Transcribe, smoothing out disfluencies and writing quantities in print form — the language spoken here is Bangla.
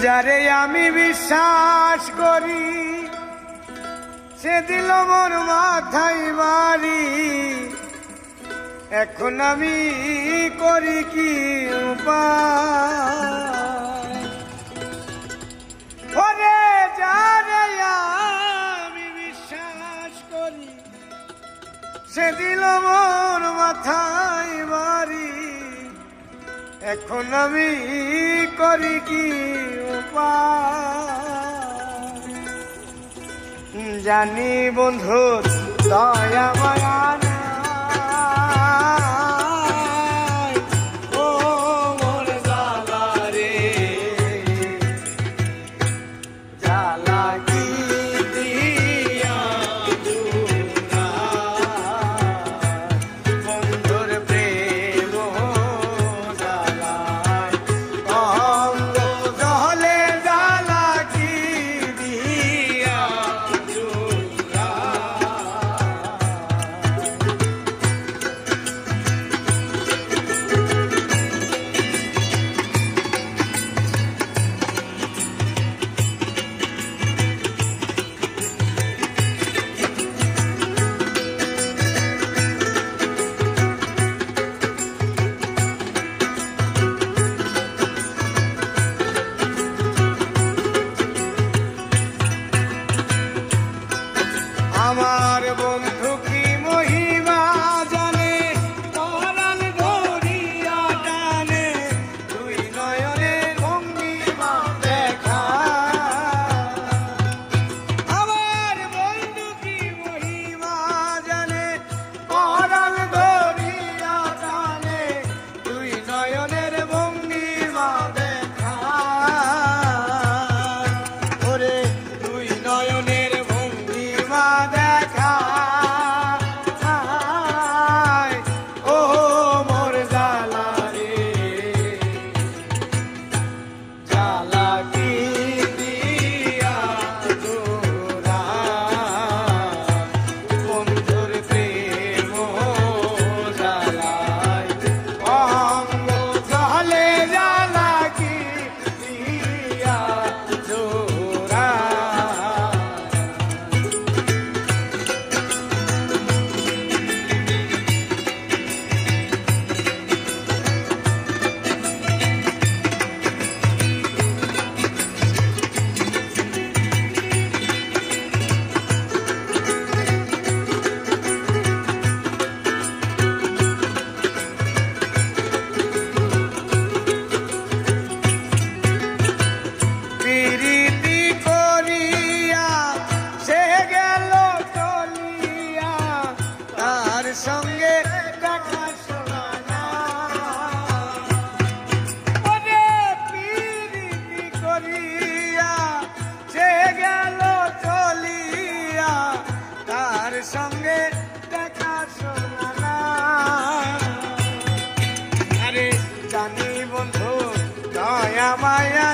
যারে আমি বিশ্বাস করি সে দিল মোর মাথায় বাড়ি। এখন আমি করি কি উপায়? ওরে যারে আমি বিশ্বাস করি সে দিল মোর মাথায় বাড়ি। এখন আমি করি কি উপায়? জানি বন্ধু দয়া মায়া নাই, ও মোর জ্বালা রে, জ্বালা কি দিয়া বন্ধুর প্রেম জ্বালায় অঙ্গ জলে, জ্বালা কি দিয়া আমার বন্ধু কি মহিমা জানে, পরাণ ধরিয়া টানে, দুই নয়নের ভঙ্গিমা দেখা। আমার বন্ধু কি মহিমা জানে, পরাণ ধরিয়া টানে, দুই নয়নের ভঙ্গিমা দেখা। ওরে দুই নয়নের ভঙ্গিমা দেখা, ও মোর জ্বালা রে, জ্বালা কি দিয়া তোরা বন্ধুর প্রেম জ্বালায় অঙ্গ জলে, জ্বালা কি দিয়া তোরা। প্রীতি করিয়া সে গেল চলিয়া, তার সঙ্গে দেখা শোনা না। ওরে প্রীতি করিয়া সে গেল চলিয়া, তার সঙ্গে দেখা শোনা না। আরে জানি বন্ধু দয়া মায়া